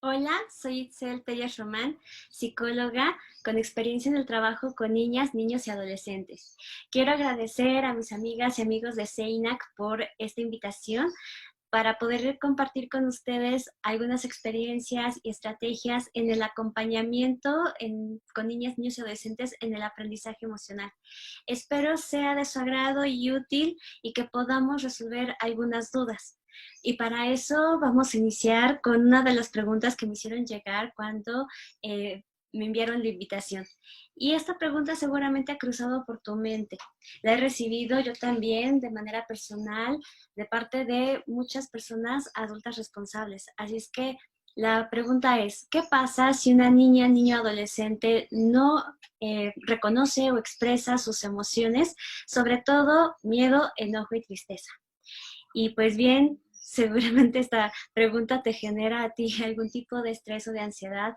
Hola, soy Itzel Telles Román, psicóloga con experiencia en el trabajo con niñas, niños y adolescentes. Quiero agradecer a mis amigas y amigos de CEINAC por esta invitación para poder compartir con ustedes algunas experiencias y estrategias en el acompañamiento con niñas, niños y adolescentes en el aprendizaje emocional. Espero sea de su agrado y útil y que podamos resolver algunas dudas. Y para eso vamos a iniciar con una de las preguntas que me hicieron llegar cuando eh, me enviaron la invitación. Y esta pregunta seguramente ha cruzado por tu mente. La he recibido yo también de manera personal de parte de muchas personas adultas responsables. Así es que la pregunta es, ¿qué pasa si una niña, niño, adolescente no reconoce o expresa sus emociones, sobre todo miedo, enojo y tristeza? Y pues bien, seguramente esta pregunta te genera a ti algún tipo de estrés o de ansiedad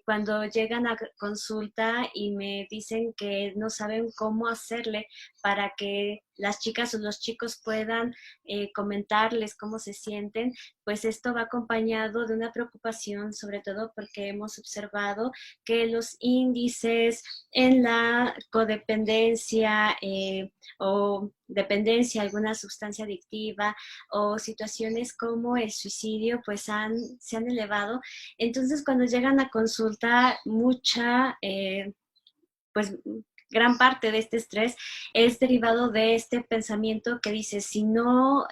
cuando llegan a consulta y me dicen que no saben cómo hacerle para que las chicas o los chicos puedan comentarles cómo se sienten, pues esto va acompañado de una preocupación, sobre todo porque hemos observado que los índices en la codependencia o dependencia, alguna sustancia adictiva o situaciones como el suicidio, pues se han elevado. Entonces, cuando llegan a consulta, pues gran parte de este estrés es derivado de este pensamiento que dice, si no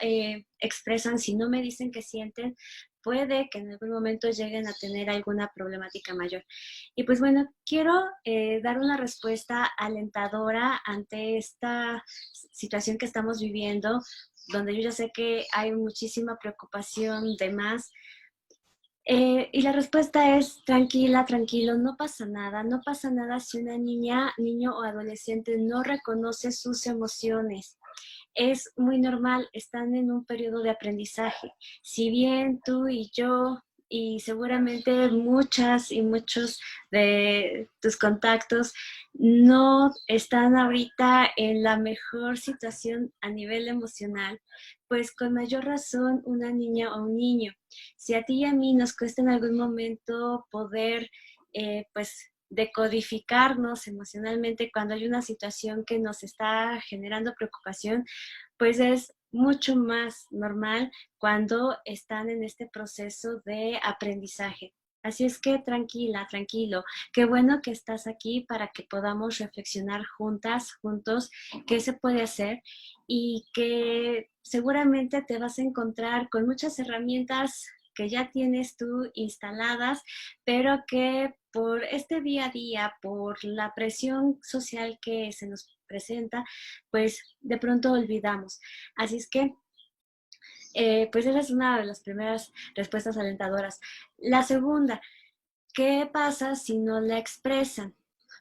expresan, si no me dicen que sienten, puede que en algún momento lleguen a tener alguna problemática mayor. Y pues bueno, quiero dar una respuesta alentadora ante esta situación que estamos viviendo, donde yo ya sé que hay muchísima preocupación de más. Y la respuesta es tranquila, tranquilo, no pasa nada, no pasa nada si una niña, niño o adolescente no reconoce sus emociones. Es muy normal, están en un periodo de aprendizaje. Si bien tú y yo y seguramente muchas y muchos de tus contactos no están ahorita en la mejor situación a nivel emocional, pues con mayor razón una niña o un niño. Si a ti y a mí nos cuesta en algún momento poder, pues, decodificarnos emocionalmente cuando hay una situación que nos está generando preocupación, pues es mucho más normal cuando están en este proceso de aprendizaje. Así es que tranquila, tranquilo. Qué bueno que estás aquí para que podamos reflexionar juntas, juntos, qué se puede hacer y que seguramente te vas a encontrar con muchas herramientas que ya tienes tú instaladas, pero que por este día a día, por la presión social que se nos presenta, pues de pronto olvidamos. Así es que, pues esa es una de las primeras respuestas alentadoras. La segunda, ¿qué pasa si no la expresan?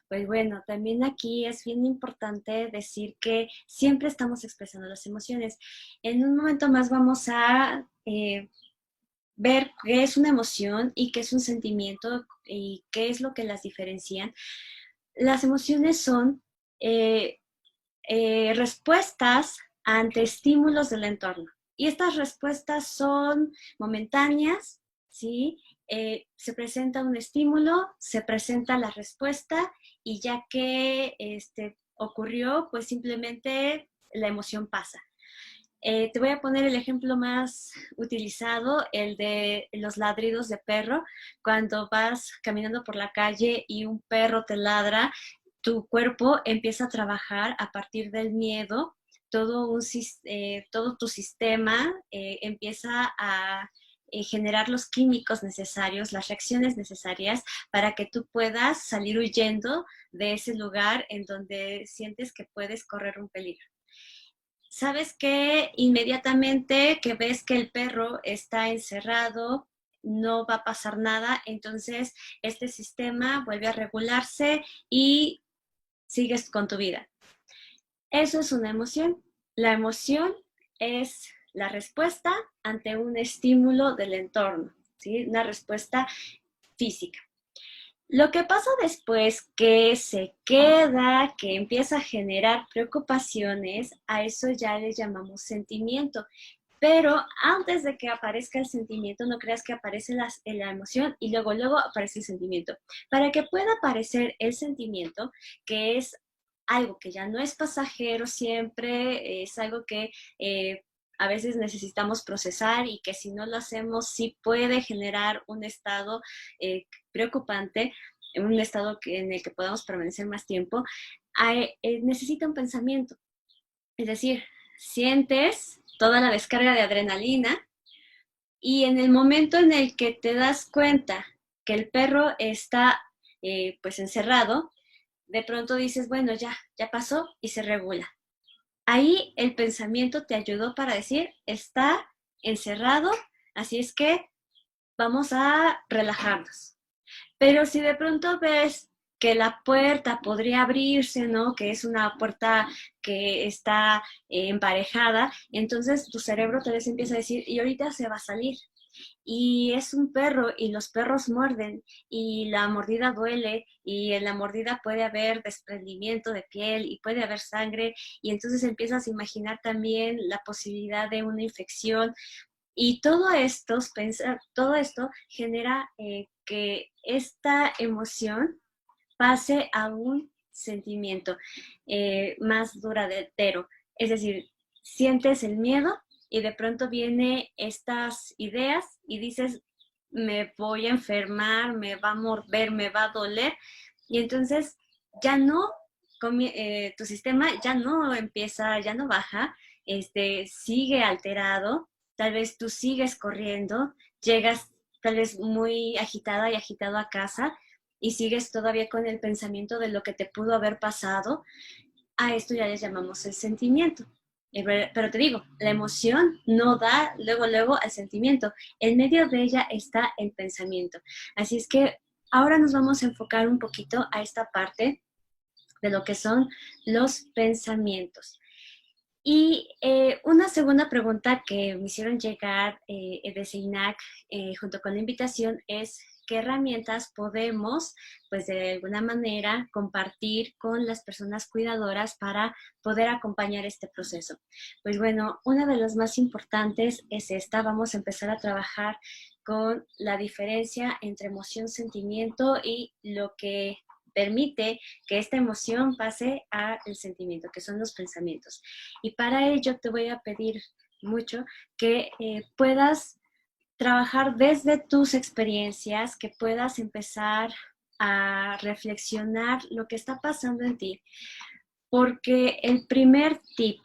Pues bueno, también aquí es bien importante decir que siempre estamos expresando las emociones. En un momento más vamos a ver qué es una emoción y qué es un sentimiento y qué es lo que las diferencian. Las emociones son eh, respuestas ante estímulos del entorno. Y estas respuestas son momentáneas, ¿sí? Se presenta un estímulo, se presenta la respuesta y ya que ocurrió, pues simplemente la emoción pasa. Te voy a poner el ejemplo más utilizado, el de los ladridos de perro. Cuando vas caminando por la calle y un perro te ladra, tu cuerpo empieza a trabajar a partir del miedo, todo tu sistema empieza a generar los químicos necesarios, las reacciones necesarias para que tú puedas salir huyendo de ese lugar en donde sientes que puedes correr un peligro. Sabes que inmediatamente que ves que el perro está encerrado, no va a pasar nada, entonces este sistema vuelve a regularse y sigues con tu vida. Eso es una emoción. La emoción es la respuesta ante un estímulo del entorno, ¿sí? Una respuesta física. Lo que pasa después que se queda, que empieza a generar preocupaciones, a eso ya le llamamos sentimiento. Pero antes de que aparezca el sentimiento, no creas que aparece la emoción y luego aparece el sentimiento. Para que pueda aparecer el sentimiento, que es algo que ya no es pasajero siempre, es algo que a veces necesitamos procesar y que si no lo hacemos sí puede generar un estado preocupante, un estado en el que podamos permanecer más tiempo, necesita un pensamiento. Es decir, sientes toda la descarga de adrenalina y en el momento en el que te das cuenta que el perro está pues encerrado, de pronto dices, bueno, ya pasó y se regula. Ahí el pensamiento te ayudó para decir, está encerrado, así es que vamos a relajarnos. Pero si de pronto ves que la puerta podría abrirse, ¿no? Que es una puerta que está emparejada, entonces tu cerebro tal vez empieza a decir, y ahorita se va a salir. Y es un perro y los perros muerden y la mordida duele y en la mordida puede haber desprendimiento de piel y puede haber sangre y entonces empiezas a imaginar también la posibilidad de una infección y todo esto genera que esta emoción pase a un sentimiento más duradero. Es decir, sientes el miedo y de pronto vienen estas ideas y dices, me voy a enfermar, me va a morder, me va a doler. Y entonces ya no, tu sistema ya no empieza, ya no baja, sigue alterado, tal vez tú sigues corriendo, llegas tal vez muy agitada y agitado a casa y sigues todavía con el pensamiento de lo que te pudo haber pasado, a esto ya les llamamos el sentimiento. Pero te digo, la emoción no da luego al sentimiento. En medio de ella está el pensamiento. Así es que ahora nos vamos a enfocar un poquito a esta parte de lo que son los pensamientos. Y una segunda pregunta que me hicieron llegar de CEINAC junto con la invitación es qué herramientas podemos, pues de alguna manera, compartir con las personas cuidadoras para poder acompañar este proceso. Pues bueno, una de las más importantes es esta. Vamos a empezar a trabajar con la diferencia entre emoción, sentimiento y lo que permite que esta emoción pase al sentimiento, que son los pensamientos. Y para ello te voy a pedir mucho que puedas trabajar desde tus experiencias, que puedas empezar a reflexionar lo que está pasando en ti. Porque el primer tip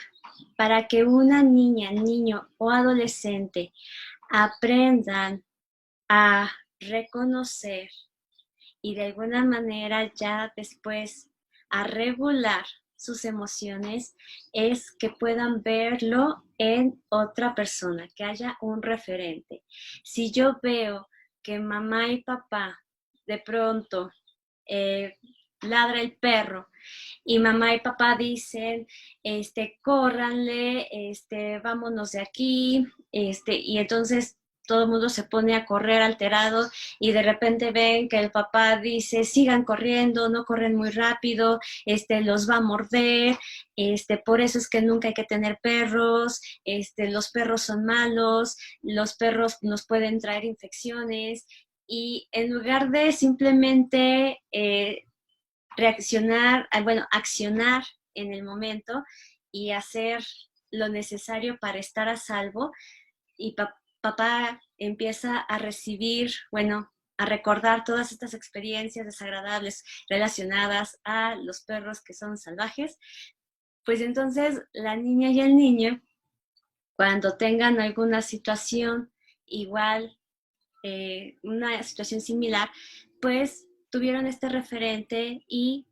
para que una niña, niño o adolescente aprendan a reconocer y de alguna manera ya después a regular sus emociones es que puedan verlo en otra persona, que haya un referente. Si yo veo que mamá y papá de pronto ladra el perro y mamá y papá dicen, córranle, vámonos de aquí, y entonces todo el mundo se pone a correr alterado y de repente ven que el papá dice, sigan corriendo, no corren muy rápido, los va a morder, por eso es que nunca hay que tener perros, los perros son malos, los perros nos pueden traer infecciones y en lugar de simplemente accionar en el momento y hacer lo necesario para estar a salvo y papá empieza a recibir, a recordar todas estas experiencias desagradables relacionadas a los perros que son salvajes, pues entonces la niña y el niño, cuando tengan alguna situación igual, una situación similar, pues tuvieron este referente y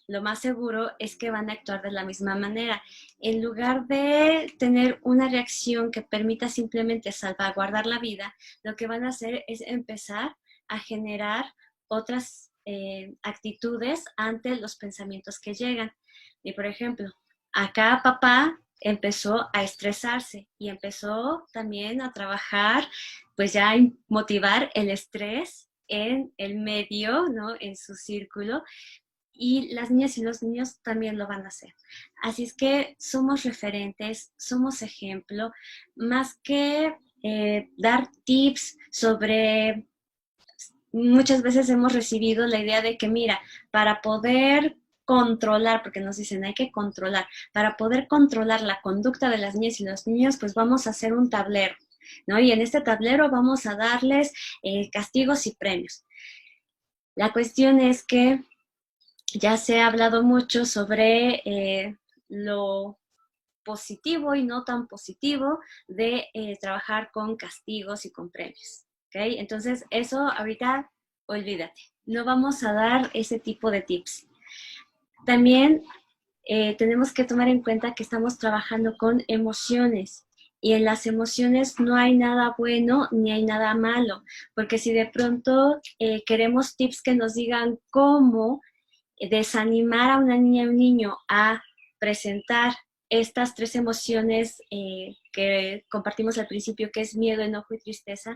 lo más seguro es que van a actuar de la misma manera. En lugar de tener una reacción que permita simplemente salvaguardar la vida, lo que van a hacer es empezar a generar otras actitudes ante los pensamientos que llegan. Y por ejemplo, acá papá empezó a estresarse y empezó también a trabajar, pues ya a motivar el estrés en el medio, ¿no? En su círculo y las niñas y los niños también lo van a hacer. Así es que somos referentes, somos ejemplo, más que dar tips sobre, muchas veces hemos recibido la idea de que, mira, para poder controlar, porque nos dicen hay que controlar, para poder controlar la conducta de las niñas y los niños, pues vamos a hacer un tablero, ¿no? Y en este tablero vamos a darles castigos y premios. La cuestión es que ya se ha hablado mucho sobre lo positivo y no tan positivo de trabajar con castigos y con premios. ¿Okay? Entonces, eso ahorita, olvídate, no vamos a dar ese tipo de tips. También tenemos que tomar en cuenta que estamos trabajando con emociones. Y en las emociones no hay nada bueno ni hay nada malo, porque si de pronto queremos tips que nos digan cómo desanimar a una niña y un niño a presentar estas tres emociones que compartimos al principio, que es miedo, enojo y tristeza,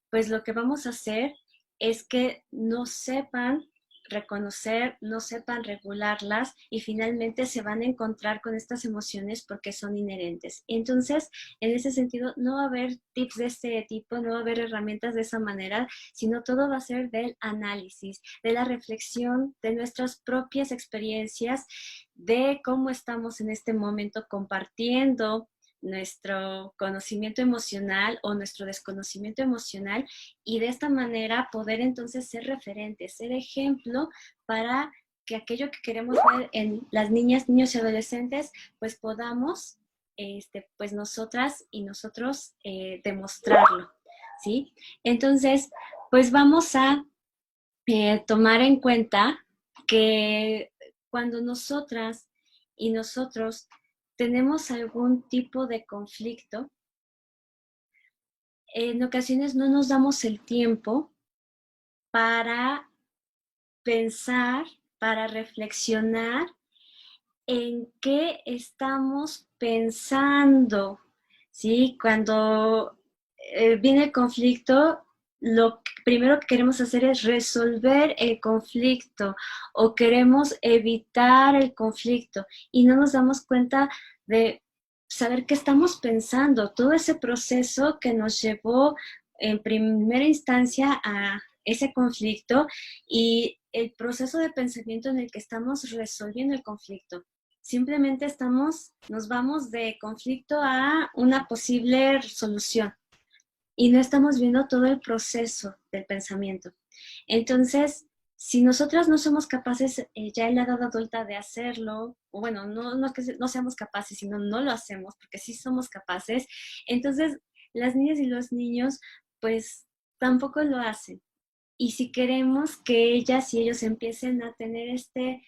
pues lo que vamos a hacer es que no sepan reconocer, no sepan regularlas y finalmente se van a encontrar con estas emociones porque son inherentes. Entonces, en ese sentido, no va a haber tips de este tipo, no va a haber herramientas de esa manera, sino todo va a ser del análisis, de la reflexión de nuestras propias experiencias, de cómo estamos en este momento compartiendo nuestro conocimiento emocional o nuestro desconocimiento emocional y de esta manera poder entonces ser referente, ser ejemplo para que aquello que queremos ver en las niñas, niños y adolescentes, pues podamos, pues nosotras y nosotros demostrarlo, ¿sí? Entonces, pues vamos a tomar en cuenta que cuando nosotras y nosotros tenemos algún tipo de conflicto, en ocasiones no nos damos el tiempo para pensar, para reflexionar en qué estamos pensando, ¿sí? Cuando viene el conflicto, lo primero que queremos hacer es resolver el conflicto o queremos evitar el conflicto y no nos damos cuenta de saber qué estamos pensando, todo ese proceso que nos llevó en primera instancia a ese conflicto y el proceso de pensamiento en el que estamos resolviendo el conflicto. Simplemente nos vamos de conflicto a una posible solución y no estamos viendo todo el proceso del pensamiento. Entonces, si nosotras no somos capaces ya en la edad adulta de hacerlo, o bueno, no que no seamos capaces, sino no lo hacemos, porque sí somos capaces, entonces las niñas y los niños pues tampoco lo hacen. Y si queremos que ellas y ellos empiecen a tener este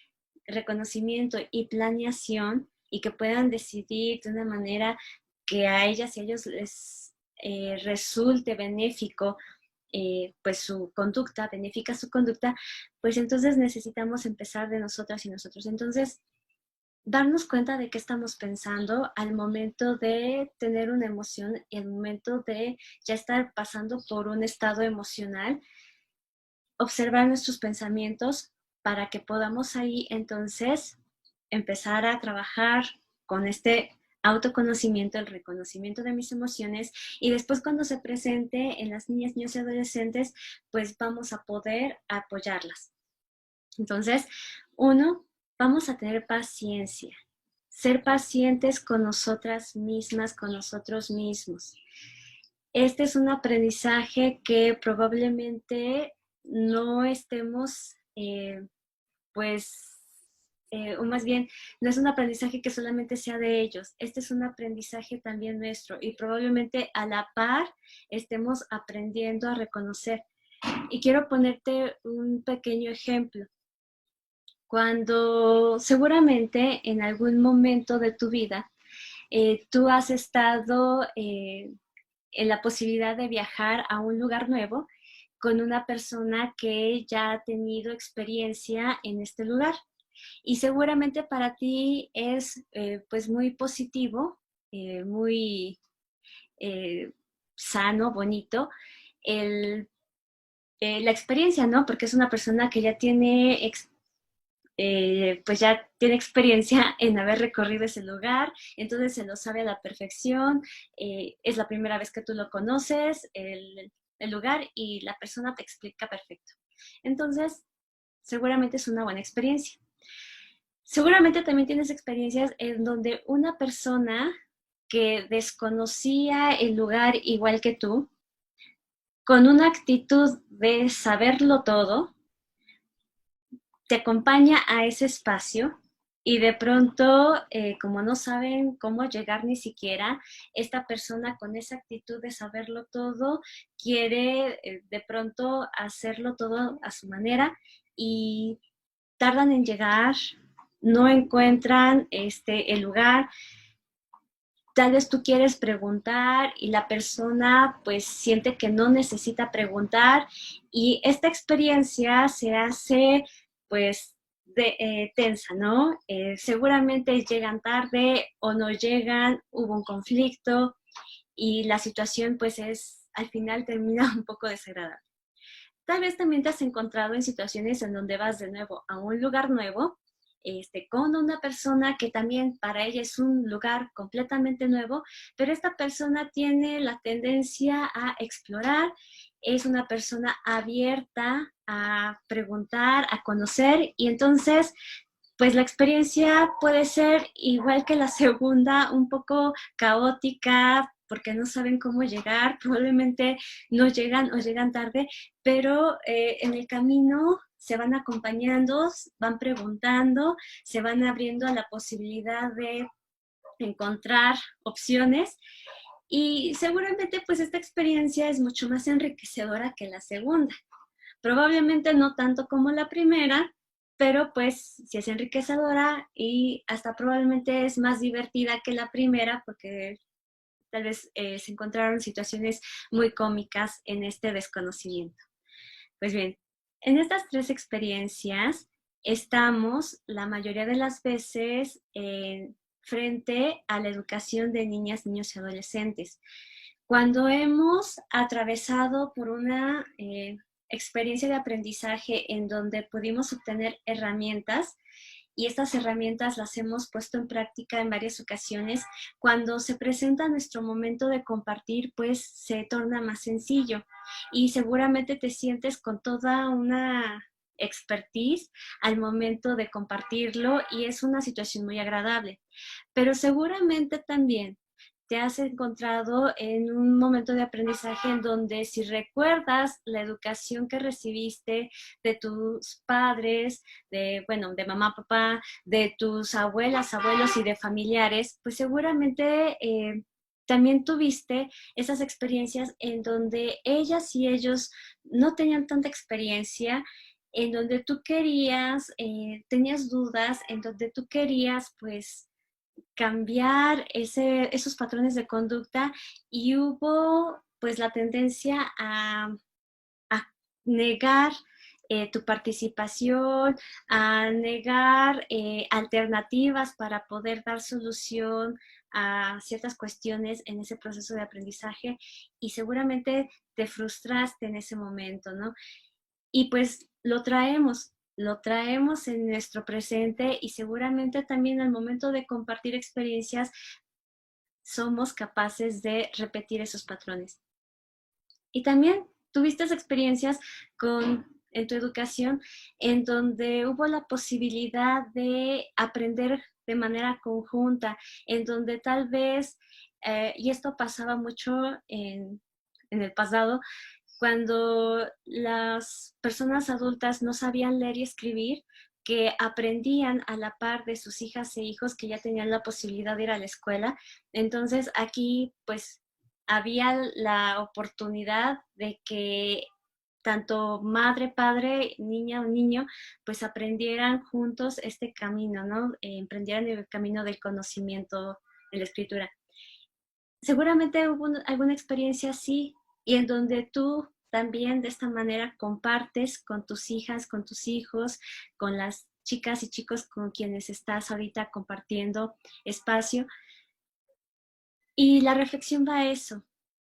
reconocimiento y planeación y que puedan decidir de una manera que a ellas y a ellos les resulte benéfico, pues su conducta, benéfica su conducta, pues entonces necesitamos empezar de nosotras y nosotros. Entonces, darnos cuenta de qué estamos pensando al momento de tener una emoción y al momento de ya estar pasando por un estado emocional, observar nuestros pensamientos para que podamos ahí entonces empezar a trabajar con este autoconocimiento, el reconocimiento de mis emociones y después cuando se presente en las niñas, niños y adolescentes, pues vamos a poder apoyarlas. Entonces, uno, vamos a tener paciencia, ser pacientes con nosotras mismas, con nosotros mismos. Este es un aprendizaje que probablemente no estemos, pues, o más bien, no es un aprendizaje que solamente sea de ellos, este es un aprendizaje también nuestro y probablemente a la par estemos aprendiendo a reconocer. Y quiero ponerte un pequeño ejemplo. Cuando seguramente en algún momento de tu vida tú has estado en la posibilidad de viajar a un lugar nuevo con una persona que ya ha tenido experiencia en este lugar. Y seguramente para ti es pues muy positivo, muy sano, bonito, el, la experiencia, ¿no? Porque es una persona que ya tiene pues ya tiene experiencia en haber recorrido ese lugar, entonces se lo sabe a la perfección, es la primera vez que tú lo conoces, el lugar, y la persona te explica perfecto. Entonces, seguramente es una buena experiencia. Seguramente también tienes experiencias en donde una persona que desconocía el lugar igual que tú, con una actitud de saberlo todo, te acompaña a ese espacio y de pronto, como no saben cómo llegar ni siquiera, esta persona con esa actitud de saberlo todo quiere de pronto hacerlo todo a su manera y tardan en llegar, no encuentran el lugar. Tal vez tú quieres preguntar y la persona pues siente que no necesita preguntar y esta experiencia se hace pues tensa, ¿no? Seguramente llegan tarde o no llegan, hubo un conflicto y la situación pues al final termina un poco desagradable. Tal vez también te has encontrado en situaciones en donde vas de nuevo a un lugar nuevo, con una persona que también para ella es un lugar completamente nuevo, pero esta persona tiene la tendencia a explorar, es una persona abierta a preguntar, a conocer, y entonces pues la experiencia puede ser igual que la segunda, un poco caótica, porque no saben cómo llegar, probablemente no llegan o llegan tarde, pero en el camino se van acompañando, van preguntando, se van abriendo a la posibilidad de encontrar opciones y seguramente pues esta experiencia es mucho más enriquecedora que la segunda. Probablemente no tanto como la primera, pero pues sí es enriquecedora y hasta probablemente es más divertida que la primera porque tal vez se encontraron situaciones muy cómicas en este desconocimiento. Pues bien, en estas tres experiencias estamos la mayoría de las veces frente a la educación de niñas, niños y adolescentes. Cuando hemos atravesado por una experiencia de aprendizaje en donde pudimos obtener herramientas y estas herramientas las hemos puesto en práctica en varias ocasiones, cuando se presenta nuestro momento de compartir, pues se torna más sencillo y seguramente te sientes con toda una expertise al momento de compartirlo y es una situación muy agradable. Pero seguramente también te has encontrado en un momento de aprendizaje en donde si recuerdas la educación que recibiste de tus padres, bueno, de mamá, papá, de tus abuelas, abuelos y de familiares, pues seguramente también tuviste esas experiencias en donde ellas y ellos no tenían tanta experiencia, en donde tú querías, tenías dudas, en donde tú querías, pues, cambiar esos patrones de conducta y hubo pues la tendencia a negar tu participación, a negar alternativas para poder dar solución a ciertas cuestiones en ese proceso de aprendizaje y seguramente te frustraste en ese momento, ¿no? Y pues lo traemos en nuestro presente y seguramente también al momento de compartir experiencias somos capaces de repetir esos patrones. Y también tuviste experiencias en tu educación en donde hubo la posibilidad de aprender de manera conjunta, en donde tal vez, y esto pasaba mucho en el pasado, cuando las personas adultas no sabían leer y escribir, que aprendían a la par de sus hijas e hijos que ya tenían la posibilidad de ir a la escuela. Entonces aquí pues había la oportunidad de que tanto madre, padre, niña o niño, pues aprendieran juntos este camino, ¿no? Emprendieran el camino del conocimiento de la escritura. Seguramente hubo alguna experiencia así y en donde tú también de esta manera compartes con tus hijas, con tus hijos, con las chicas y chicos con quienes estás ahorita compartiendo espacio. Y la reflexión va a eso,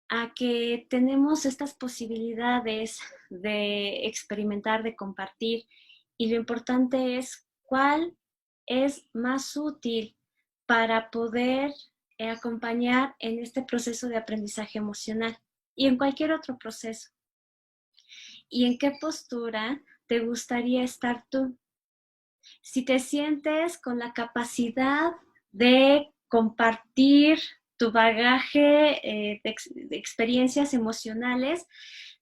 a que tenemos estas posibilidades de experimentar, de compartir, y lo importante es cuál es más útil para poder acompañar en este proceso de aprendizaje emocional y en cualquier otro proceso. ¿Y en qué postura te gustaría estar tú? Si te sientes con la capacidad de compartir tu bagaje de experiencias emocionales,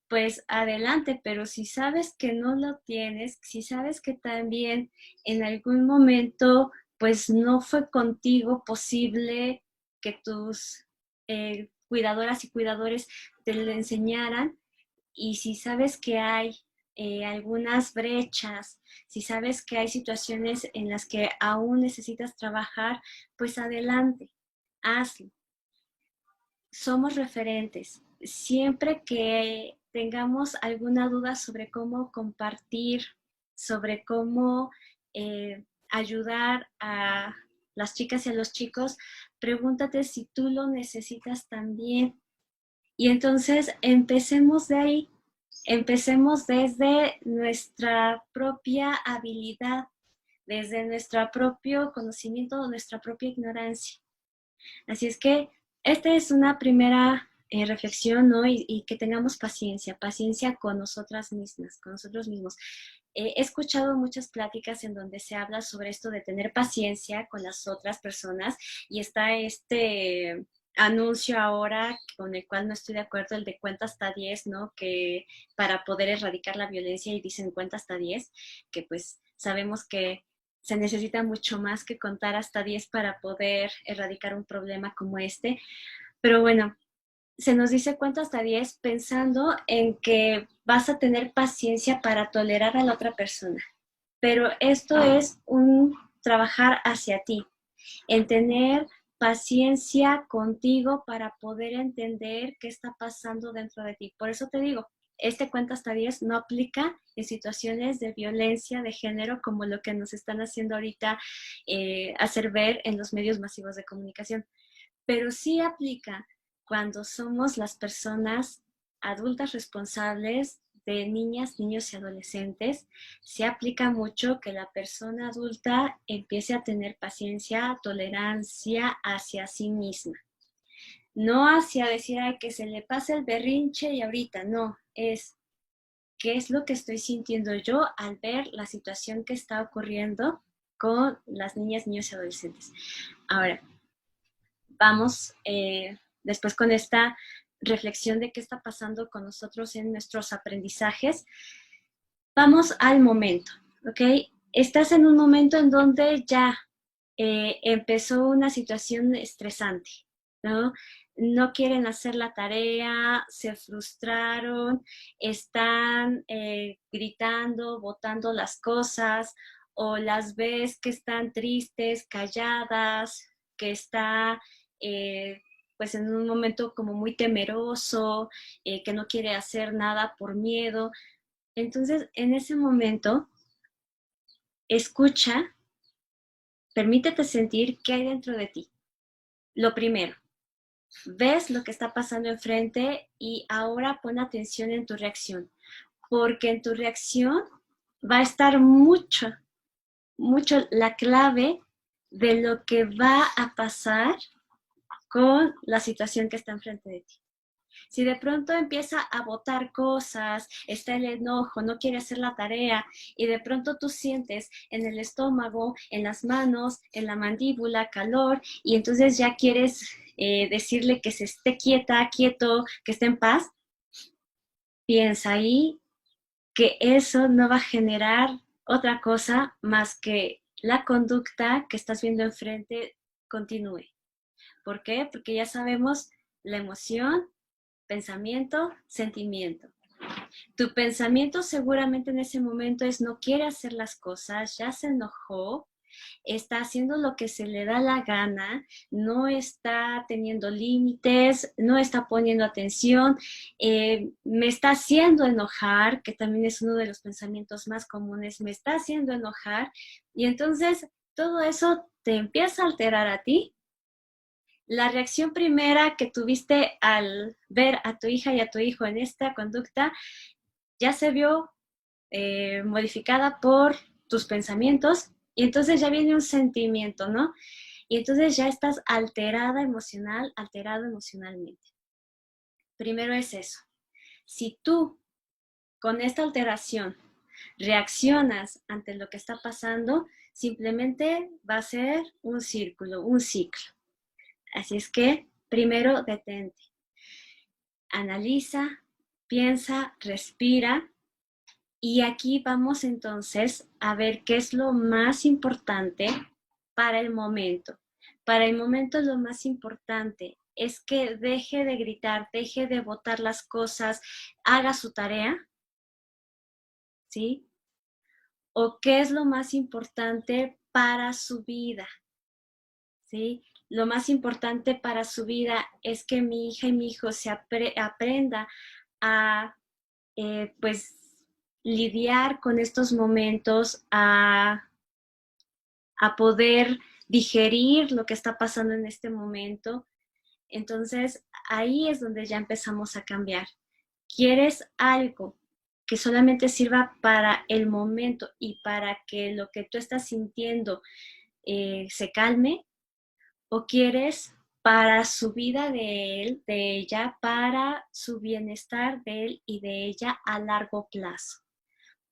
pues adelante, pero si sabes que no lo tienes, si sabes que también en algún momento pues no fue contigo posible que tus cuidadoras y cuidadores te lo enseñaran, y si sabes que hay algunas brechas, si sabes que hay situaciones en las que aún necesitas trabajar, pues adelante, hazlo. Somos referentes. Siempre que tengamos alguna duda sobre cómo compartir, sobre cómo ayudar a las chicas y a los chicos, pregúntate si tú lo necesitas también. Y entonces empecemos de ahí, empecemos desde nuestra propia habilidad, desde nuestro propio conocimiento, nuestra propia ignorancia. Así es que esta es una primera reflexión, ¿no? Y que tengamos paciencia, paciencia con nosotras mismas, con nosotros mismos. He escuchado muchas pláticas en donde se habla sobre esto de tener paciencia con las otras personas, y está este anuncio ahora con el cual no estoy de acuerdo, el de cuenta hasta 10, ¿no? Que para poder erradicar la violencia, y dicen cuenta hasta 10, que pues sabemos que se necesita mucho más que contar hasta 10 para poder erradicar un problema como este. Pero bueno, se nos dice cuenta hasta 10 pensando en que vas a tener paciencia para tolerar a la otra persona. Pero esto es un trabajar hacia ti, en tener paciencia contigo para poder entender qué está pasando dentro de ti. Por eso te digo, este cuenta hasta 10 no aplica en situaciones de violencia de género como lo que nos están haciendo ahorita hacer ver en los medios masivos de comunicación, pero sí aplica cuando somos las personas adultas responsables de niñas, niños y adolescentes. Se aplica mucho que la persona adulta empiece a tener paciencia, tolerancia hacia sí misma. No hacia decir ay, que se le pase el berrinche y ahorita, no, es qué es lo que estoy sintiendo yo al ver la situación que está ocurriendo con las niñas, niños y adolescentes. Ahora, vamos después con esta reflexión de qué está pasando con nosotros en nuestros aprendizajes. Vamos al momento, ¿ok? Estás en un momento en donde ya empezó una situación estresante, ¿no? No quieren hacer la tarea, se frustraron, están gritando, botando las cosas, o las ves que están tristes, calladas, que está pues en un momento como muy temeroso, que no quiere hacer nada por miedo. Entonces, en ese momento, escucha, permítete sentir qué hay dentro de ti. Lo primero, ves lo que está pasando enfrente y ahora pon atención en tu reacción, porque en tu reacción va a estar mucho la clave de lo que va a pasar con la situación que está enfrente de ti. Si de pronto empieza a botar cosas, está el enojo, no quiere hacer la tarea, y de pronto tú sientes en el estómago, en las manos, en la mandíbula calor, y entonces ya quieres decirle que se esté quieta, quieto, que esté en paz, piensa ahí que eso no va a generar otra cosa más que la conducta que estás viendo enfrente continúe. ¿Por qué? Porque ya sabemos la emoción, pensamiento, sentimiento. Tu pensamiento seguramente en ese momento es no quiere hacer las cosas, ya se enojó, está haciendo lo que se le da la gana, no está teniendo límites, no está poniendo atención, me está haciendo enojar, que también es uno de los pensamientos más comunes, me está haciendo enojar, y entonces todo eso te empieza a alterar a ti. La reacción primera que tuviste al ver a tu hija y a tu hijo en esta conducta ya se vio modificada por tus pensamientos, Y entonces ya viene un sentimiento, ¿no? Y entonces ya estás alterada alterado emocionalmente. Primero es eso. Si tú con esta alteración reaccionas ante lo que está pasando, simplemente va a ser un círculo, un ciclo. Así es que primero detente, analiza, piensa, respira. Y aquí vamos entonces a ver qué es lo más importante para el momento. Para el momento lo más importante es que deje de gritar, deje de botar las cosas, haga su tarea, ¿sí? O qué es lo más importante para su vida, ¿sí? Lo más importante para su vida es que mi hija y mi hijo aprenda a, pues, lidiar con estos momentos, a poder digerir lo que está pasando en este momento. Entonces, ahí es donde ya empezamos a cambiar. ¿Quieres algo que solamente sirva para el momento y para que lo que tú estás sintiendo se calme? ¿O quieres para su vida de él, de ella, para su bienestar de él y de ella a largo plazo?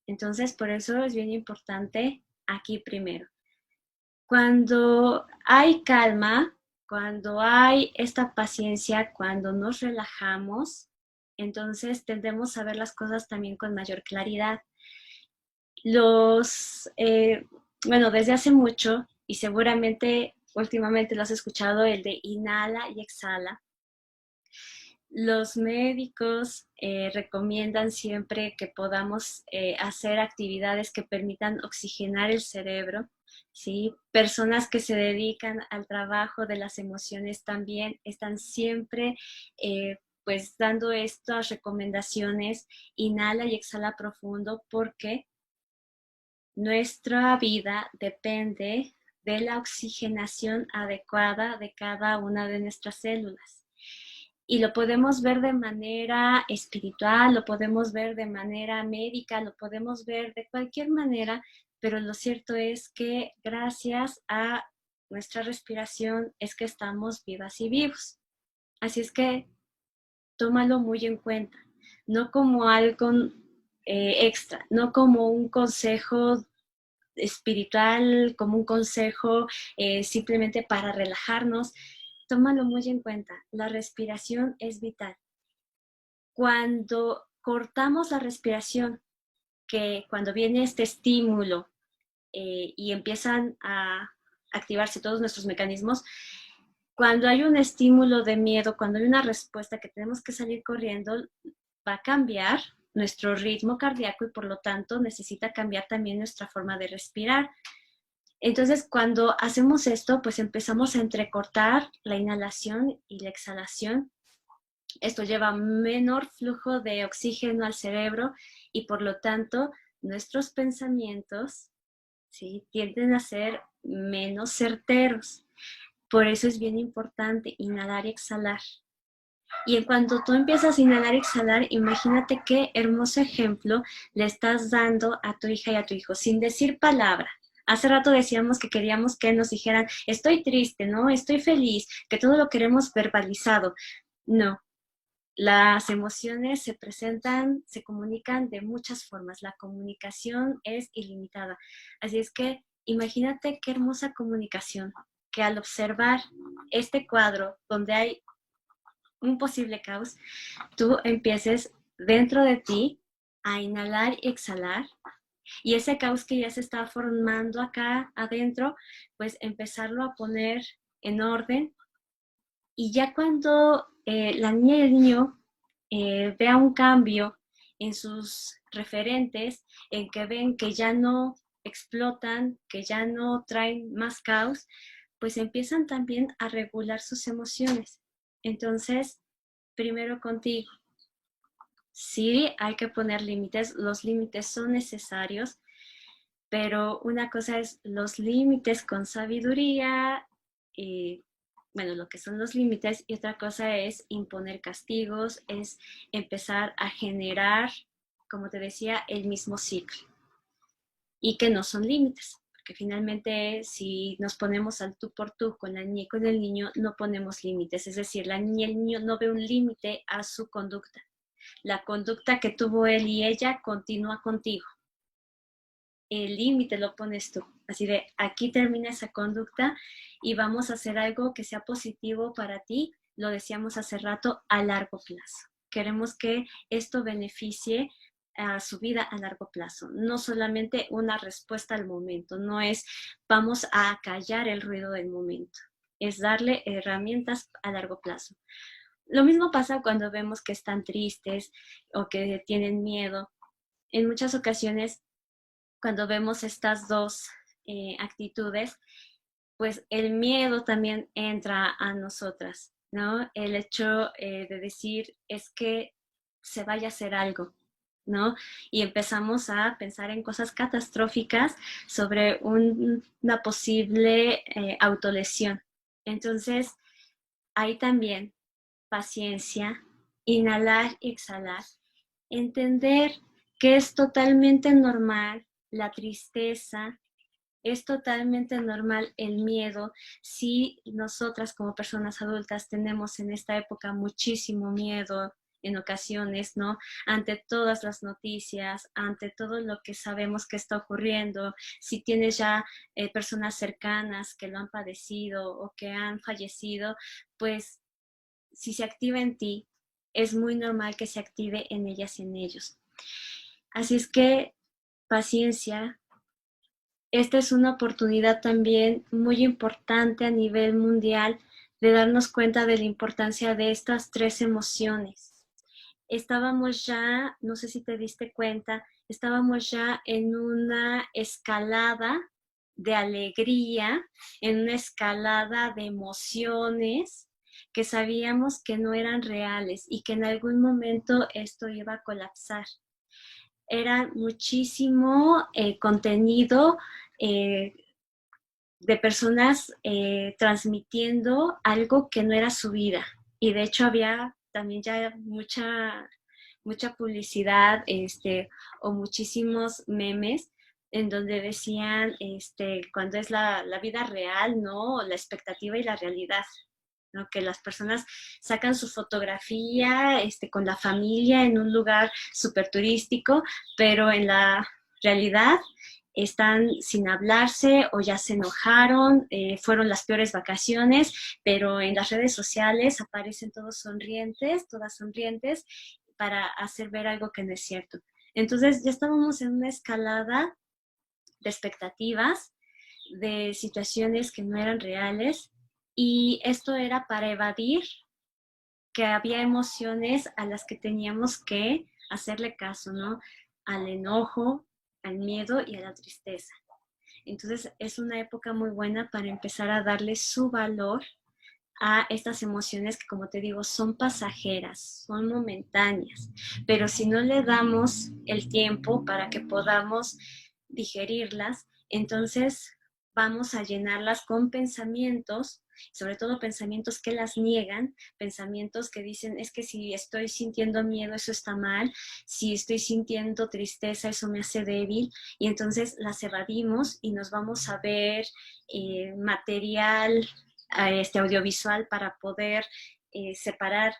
Entonces, por eso es bien importante aquí primero. Cuando hay calma, cuando hay esta paciencia, cuando nos relajamos, entonces tendemos a ver las cosas también con mayor claridad. Bueno, desde hace mucho, y seguramente últimamente lo has escuchado, el de inhala y exhala. Los médicos recomiendan siempre que podamos hacer actividades que permitan oxigenar el cerebro, ¿sí? Personas que se dedican al trabajo de las emociones también están siempre pues dando estas recomendaciones, inhala y exhala profundo, porque nuestra vida depende de la oxigenación adecuada de cada una de nuestras células. Y lo podemos ver de manera espiritual, lo podemos ver de manera médica, lo podemos ver de cualquier manera, pero lo cierto es que gracias a nuestra respiración es que estamos vivas y vivos. Así es que tómalo muy en cuenta, no como algo extra, no como un consejo espiritual, como un consejo simplemente para relajarnos. Tómalo muy en cuenta. La respiración es vital. Cuando cortamos la respiración, que cuando viene este estímulo y empiezan a activarse todos nuestros mecanismos, cuando hay un estímulo de miedo, cuando hay una respuesta que tenemos que salir corriendo, va a cambiar nuestro ritmo cardíaco y por lo tanto necesita cambiar también nuestra forma de respirar. Entonces, cuando hacemos esto, pues empezamos a entrecortar la inhalación y la exhalación. Esto lleva menor flujo de oxígeno al cerebro y por lo tanto nuestros pensamientos, ¿sí?, tienden a ser menos certeros. Por eso es bien importante inhalar y exhalar. Y en cuanto tú empiezas a inhalar y exhalar, imagínate qué hermoso ejemplo le estás dando a tu hija y a tu hijo, sin decir palabra. Hace rato decíamos que queríamos que nos dijeran, estoy triste, ¿no? Estoy feliz, que todo lo queremos verbalizado. No, las emociones se presentan, se comunican de muchas formas. La comunicación es ilimitada. Así es que imagínate qué hermosa comunicación, que al observar este cuadro donde hay un posible caos, tú empieces dentro de ti a inhalar y exhalar, y ese caos que ya se está formando acá adentro, pues empezarlo a poner en orden. Y ya cuando la niña y el niño vea un cambio en sus referentes, en que ven que ya no explotan, que ya no traen más caos, pues empiezan también a regular sus emociones. Entonces, primero contigo. Sí, hay que poner límites, los límites son necesarios, pero una cosa es los límites con sabiduría, y, bueno, lo que son los límites, y otra cosa es imponer castigos, es empezar a generar, como te decía, el mismo ciclo, y que no son límites. porque finalmente si nos ponemos al tú por tú con la niña y con el niño, no ponemos límites, es decir, la niña y el niño no ve un límite a su conducta. La conducta que tuvo él y ella continúa contigo. El límite lo pones tú, así de aquí termina esa conducta y vamos a hacer algo que sea positivo para ti, lo decíamos hace rato, a largo plazo. Queremos que esto beneficie a su vida a largo plazo, no solamente una respuesta al momento, no es vamos a callar el ruido del momento, es darle herramientas a largo plazo. Lo mismo pasa cuando vemos que están tristes o que tienen miedo. En muchas ocasiones, cuando vemos estas dos actitudes, pues el miedo también entra a nosotras, ¿no? El hecho de decir es que se vaya a hacer algo, ¿no? Y empezamos a pensar en cosas catastróficas sobre una posible autolesión. Entonces, ahí también paciencia, inhalar y exhalar, entender que es totalmente normal la tristeza, es totalmente normal el miedo. Si nosotras como personas adultas tenemos en esta época muchísimo miedo en ocasiones, ¿no? Ante todas las noticias, ante todo lo que sabemos que está ocurriendo, si tienes ya personas cercanas que lo han padecido o que han fallecido, pues si se activa en ti, es muy normal que se active en ellas y en ellos. Así es que paciencia. Esta es una oportunidad también muy importante a nivel mundial de darnos cuenta de la importancia de estas tres emociones. Estábamos ya, no sé si te diste cuenta, estábamos ya en una escalada de alegría, en una escalada de emociones que sabíamos que no eran reales y que en algún momento esto iba a colapsar. Era muchísimo contenido eh, de personas transmitiendo algo que no era su vida. Y de hecho había también ya mucha publicidad o muchísimos memes en donde decían cuando es la vida real, ¿no? La expectativa y la realidad. ¿No? Que las personas sacan su fotografía con la familia en un lugar súper turístico, pero en la realidad están sin hablarse o ya se enojaron, fueron las peores vacaciones, pero en las redes sociales aparecen todos sonrientes, todas sonrientes, para hacer ver algo que no es cierto. Entonces ya estábamos en una escalada de expectativas, de situaciones que no eran reales, y esto era para evadir que había emociones a las que teníamos que hacerle caso, ¿no? Al enojo, al miedo y a la tristeza. Entonces es una época muy buena para empezar a darle su valor a estas emociones que, como te digo, son pasajeras, son momentáneas, pero si no le damos el tiempo para que podamos digerirlas, entonces vamos a llenarlas con pensamientos, sobre todo pensamientos que las niegan, pensamientos que dicen, es que si estoy sintiendo miedo, eso está mal, si estoy sintiendo tristeza, eso me hace débil, y entonces las evadimos y nos vamos a ver material audiovisual para poder separar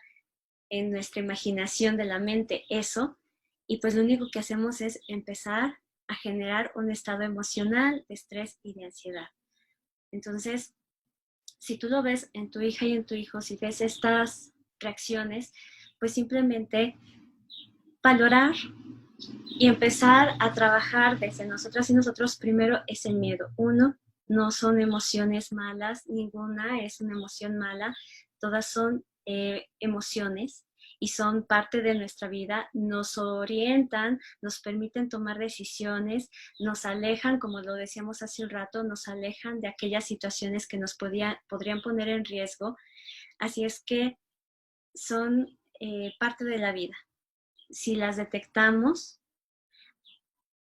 en nuestra imaginación de la mente eso, y pues lo único que hacemos es empezar a generar un estado emocional de estrés y de ansiedad. Entonces, si tú lo ves en tu hija y en tu hijo, si ves estas reacciones, pues simplemente valorar y empezar a trabajar desde nosotras y nosotros. Primero es el miedo. Uno, no son emociones malas, ninguna es una emoción mala, todas son emociones y son parte de nuestra vida, nos orientan, nos permiten tomar decisiones, nos alejan, como lo decíamos hace un rato, nos alejan de aquellas situaciones que nos podrían poner en riesgo. Así es que son parte de la vida. Si las detectamos,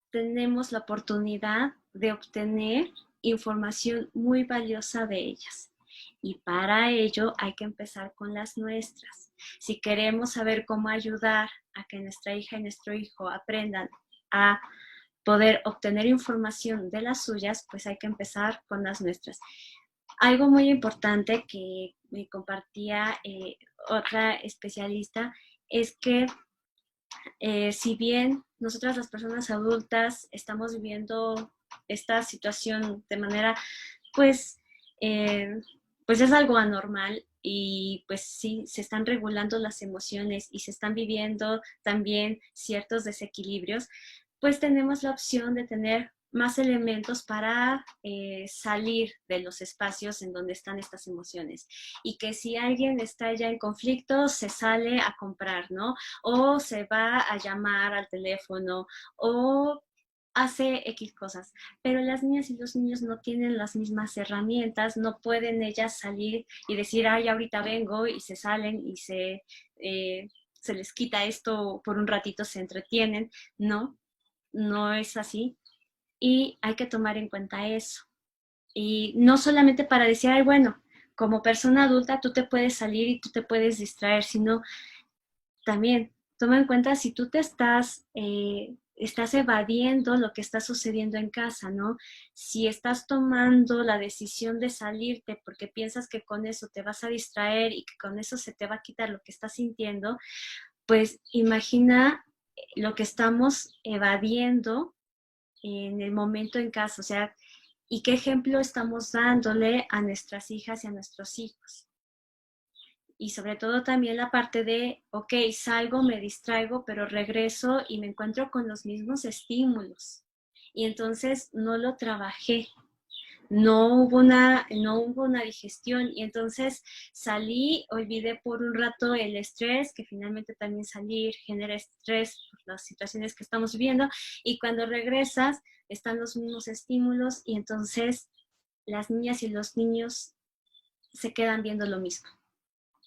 tenemos la oportunidad de obtener información muy valiosa de ellas. Y para ello hay que empezar con las nuestras. Si queremos saber cómo ayudar a que nuestra hija y nuestro hijo aprendan a poder obtener información de las suyas, pues hay que empezar con las nuestras. Algo muy importante que me compartía otra especialista es que si bien nosotras las personas adultas estamos viviendo esta situación de manera, pues, eh, pues es algo anormal y pues sí, se están regulando las emociones y se están viviendo también ciertos desequilibrios, pues tenemos la opción de tener más elementos para salir de los espacios en donde están estas emociones. Y que si alguien está ya en conflicto, se sale a comprar, ¿no? O se va a llamar al teléfono, o hace X cosas, pero las niñas y los niños no tienen las mismas herramientas, no pueden ellas salir y decir, ay, ahorita vengo, y se salen y se les quita esto por un ratito, se entretienen, no, no es así. Y hay que tomar en cuenta eso. Y no solamente para decir, ay, bueno, como persona adulta tú te puedes salir y tú te puedes distraer, sino también toma en cuenta si tú te estás evadiendo lo que está sucediendo en casa, ¿no? Si estás tomando la decisión de salirte porque piensas que con eso te vas a distraer y que con eso se te va a quitar lo que estás sintiendo, pues imagina lo que estamos evadiendo en el momento en casa, o sea, y qué ejemplo estamos dándole a nuestras hijas y a nuestros hijos. Y sobre todo también la parte de, ok, salgo, me distraigo, pero regreso y me encuentro con los mismos estímulos. Y entonces no lo trabajé, no hubo una digestión y entonces salí, olvidé por un rato el estrés, que finalmente también salir genera estrés por las situaciones que estamos viviendo, y cuando regresas están los mismos estímulos y entonces las niñas y los niños se quedan viendo lo mismo.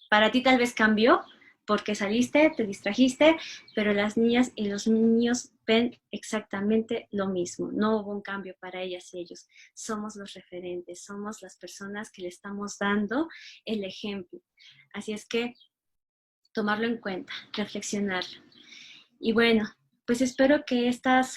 Para ti tal vez cambió porque saliste, te distrajiste, pero las niñas y los niños ven exactamente lo mismo. No hubo un cambio para ellas y ellos. Somos los referentes, somos las personas que le estamos dando el ejemplo. Así es que tomarlo en cuenta, reflexionarlo. Y bueno, pues espero que estas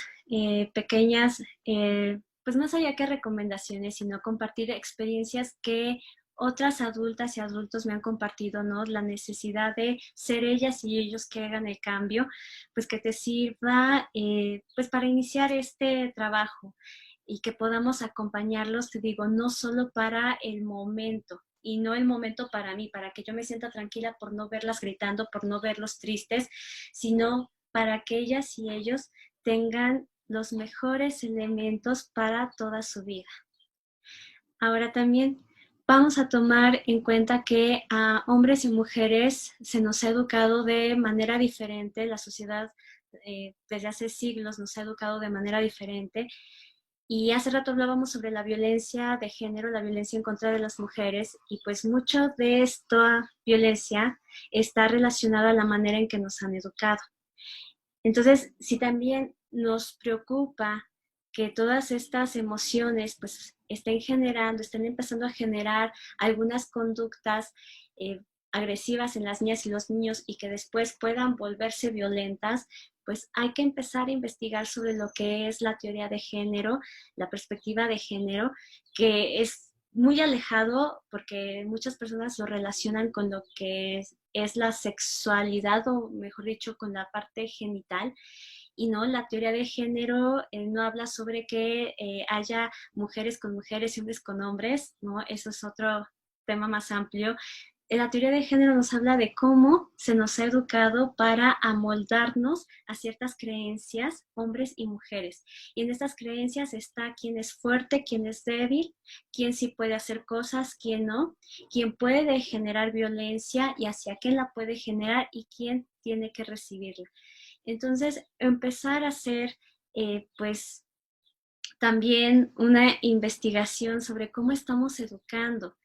pequeñas, pues más allá que recomendaciones, sino compartir experiencias que otras adultas y adultos me han compartido, ¿no? La necesidad de ser ellas y ellos que hagan el cambio, pues que te sirva, pues para iniciar este trabajo y que podamos acompañarlos, te digo, no solo para el momento, y no el momento para mí, para que yo me sienta tranquila por no verlas gritando, por no verlos tristes, sino para que ellas y ellos tengan los mejores elementos para toda su vida. Ahora también vamos a tomar en cuenta que a hombres y mujeres se nos ha educado de manera diferente, la sociedad desde hace siglos nos ha educado de manera diferente. Y hace rato hablábamos sobre la violencia de género, la violencia en contra de las mujeres, y pues mucho de esta violencia está relacionada a la manera en que nos han educado. Entonces, si también nos preocupa que todas estas emociones pues estén empezando a generar algunas conductas agresivas en las niñas y los niños y que después puedan volverse violentas, pues hay que empezar a investigar sobre lo que es la teoría de género, la perspectiva de género, que es muy alejado porque muchas personas lo relacionan con lo que es la sexualidad, o mejor dicho, con la parte genital. Y no, la teoría de género no habla sobre que haya mujeres con mujeres y hombres con hombres, ¿no? Eso es otro tema más amplio. La teoría de género nos habla de cómo se nos ha educado para amoldarnos a ciertas creencias, hombres y mujeres. Y en estas creencias está quién es fuerte, quién es débil, quién sí puede hacer cosas, quién no, quién puede generar violencia y hacia quién la puede generar y quién tiene que recibirla. Entonces, empezar a hacer, pues, también una investigación sobre cómo estamos educando,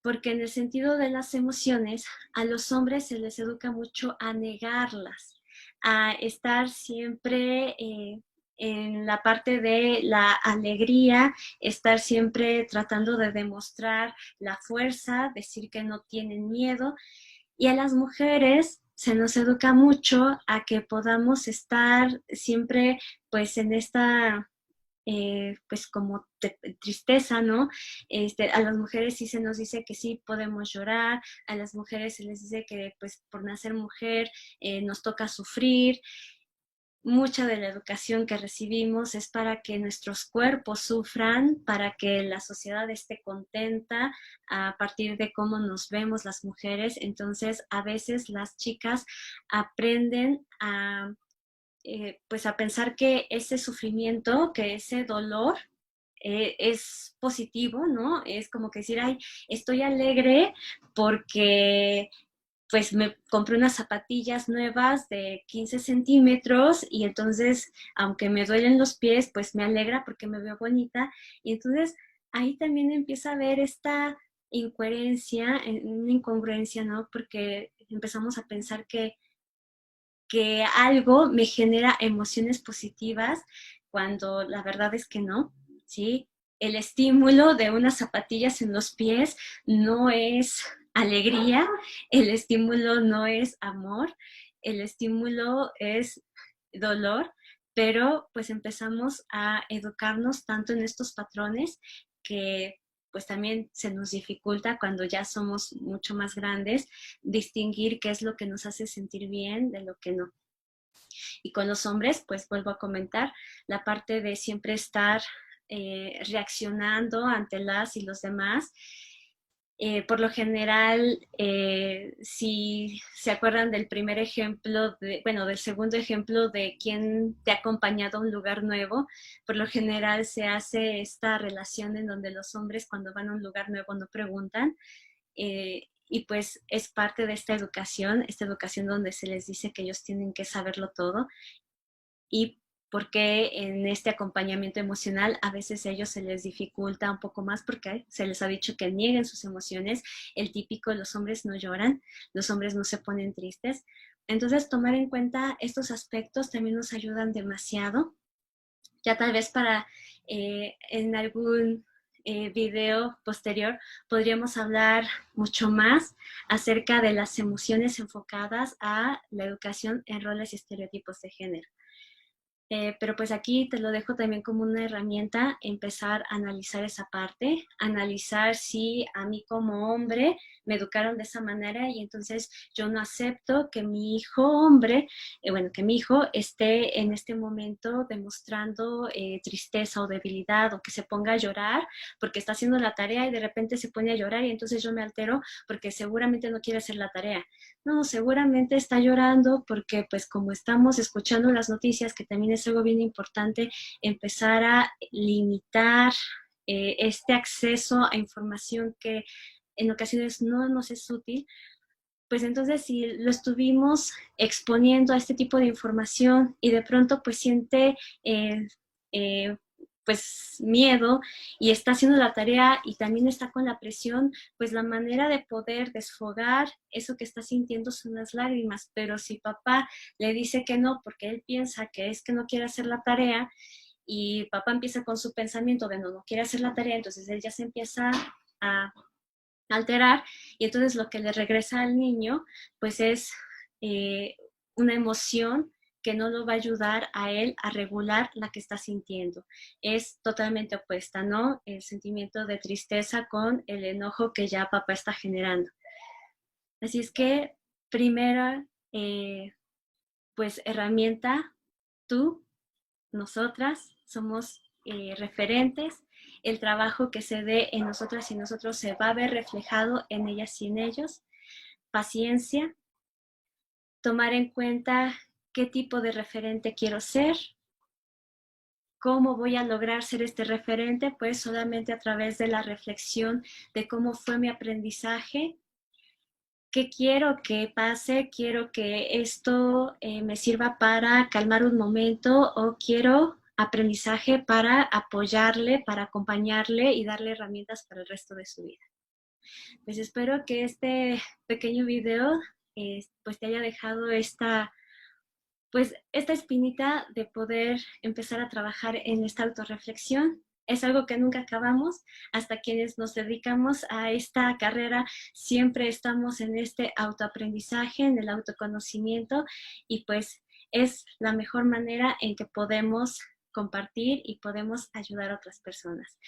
porque en el sentido de las emociones, a los hombres se les educa mucho a negarlas, a estar siempre en la parte de la alegría, estar siempre tratando de demostrar la fuerza, decir que no tienen miedo, y a las mujeres se nos educa mucho a que podamos estar siempre pues en esta pues como tristeza, ¿no? A las mujeres sí se nos dice que sí podemos llorar, a las mujeres se les dice que pues por nacer mujer nos toca sufrir. Mucha de la educación que recibimos es para que nuestros cuerpos sufran, para que la sociedad esté contenta a partir de cómo nos vemos las mujeres. Entonces, a veces las chicas aprenden pues a pensar que ese sufrimiento, que ese dolor es positivo, ¿no? Es como que decir, ay, estoy alegre porque pues me compré unas zapatillas nuevas de 15 centímetros y entonces, aunque me duelen los pies, pues me alegra porque me veo bonita. Y entonces ahí también empieza a haber esta incoherencia, una incongruencia, ¿no? Porque empezamos a pensar que algo me genera emociones positivas cuando la verdad es que no, ¿sí? El estímulo de unas zapatillas en los pies no es alegría, el estímulo no es amor, el estímulo es dolor, pero pues empezamos a educarnos tanto en estos patrones que pues también se nos dificulta cuando ya somos mucho más grandes distinguir qué es lo que nos hace sentir bien de lo que no. Y con los hombres, pues vuelvo a comentar, la parte de siempre estar reaccionando ante las y los demás. Por lo general, si se acuerdan del primer ejemplo, bueno, del segundo ejemplo de quién te ha acompañado a un lugar nuevo, por lo general se hace esta relación en donde los hombres cuando van a un lugar nuevo no preguntan, y pues es parte de esta educación donde se les dice que ellos tienen que saberlo todo y porque en este acompañamiento emocional a veces a ellos se les dificulta un poco más porque se les ha dicho que nieguen sus emociones. El típico, los hombres no lloran, los hombres no se ponen tristes. Entonces, tomar en cuenta estos aspectos también nos ayudan demasiado. Ya tal vez para en algún video posterior podríamos hablar mucho más acerca de las emociones enfocadas a la educación en roles y estereotipos de género. Pero pues aquí te lo dejo también como una herramienta, empezar a analizar esa parte, analizar si a mí como hombre me educaron de esa manera y entonces yo no acepto que mi hijo hombre, bueno, que mi hijo esté en este momento demostrando tristeza o debilidad o que se ponga a llorar porque está haciendo la tarea y de repente se pone a llorar y entonces yo me altero porque seguramente no quiere hacer la tarea. No, seguramente está llorando porque pues como estamos escuchando las noticias, que también es algo bien importante, empezar a limitar este acceso a información que en ocasiones no nos es útil, pues entonces si lo estuvimos exponiendo a este tipo de información y de pronto pues siente eh, pues miedo y está haciendo la tarea y también está con la presión, pues la manera de poder desfogar eso que está sintiendo son las lágrimas, pero si papá le dice que no porque él piensa que es que no quiere hacer la tarea y papá empieza con su pensamiento de no quiere hacer la tarea, entonces él ya se empieza a alterar y entonces lo que le regresa al niño pues es eh, una emoción que no lo va a ayudar a él a regular la que está sintiendo. Es totalmente opuesta, ¿no? El sentimiento de tristeza con el enojo que ya papá está generando. Así es que, primera, pues herramienta, tú, nosotras, somos referentes. El trabajo que se dé en nosotras y nosotros se va a ver reflejado en ellas y en ellos. Paciencia, tomar en cuenta qué tipo de referente quiero ser, cómo voy a lograr ser este referente, pues solamente a través de la reflexión de cómo fue mi aprendizaje, qué quiero que pase, quiero que esto me sirva para calmar un momento o quiero aprendizaje para apoyarle, para acompañarle y darle herramientas para el resto de su vida. Pues espero que este pequeño video pues te haya dejado pues esta espinita de poder empezar a trabajar en esta autorreflexión es algo que nunca acabamos. Hasta quienes nos dedicamos a esta carrera siempre estamos en este autoaprendizaje, en el autoconocimiento, y pues es la mejor manera en que podemos compartir y podemos ayudar a otras personas.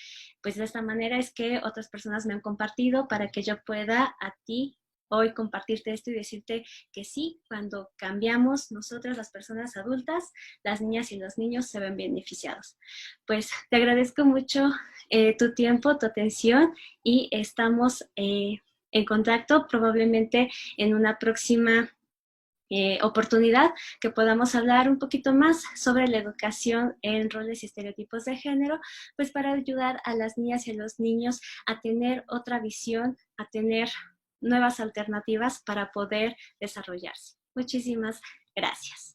Pues de esta manera es que otras personas me han compartido para que yo pueda a ti hoy compartirte esto y decirte que sí, cuando cambiamos nosotras las personas adultas, las niñas y los niños se ven beneficiados. Pues te agradezco mucho tu tiempo, tu atención, y estamos en contacto probablemente en una próxima oportunidad que podamos hablar un poquito más sobre la educación en roles y estereotipos de género, pues para ayudar a las niñas y a los niños a tener otra visión, a tener nuevas alternativas para poder desarrollarse. Muchísimas gracias.